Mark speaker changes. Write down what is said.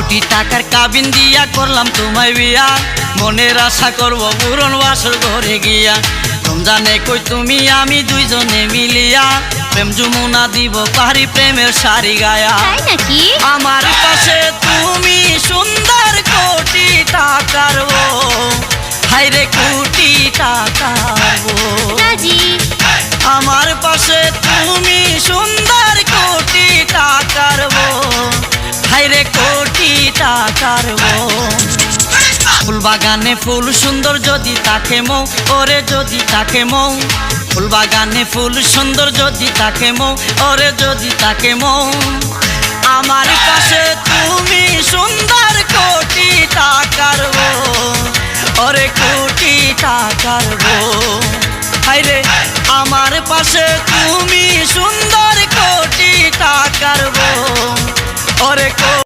Speaker 1: কোটি টাকার কাবিন দিয়া করলাম তোমায় বিয়া, মনের আশা করব পূরণ বাসর ঘরে গিয়া। রমজানে কই তুমি আমি দুইজনে মিলিয়া, প্রেম যমুনা দিব পারি প্রেমের শাড়ি গায়া।
Speaker 2: তাই নাকি?
Speaker 1: আমার পাশে তুমি সুন্দর কোটি টাকার বউ, হায়রে কোটি টাকার বউ।
Speaker 2: রাজি।
Speaker 1: আমার পাশে তুমি সুন্দর কোটি টাকার বউ, হায়রে কোটি টাকার বউ। ফুল বাগানে ফুল সুন্দর যদি তাকে মৌ, ওরে যদি তাকে মৌ। ফুল বাগানে ফুল সুন্দর যদি তাকে মৌ, ওরে যদি তাকে মৌ। আমার পাশে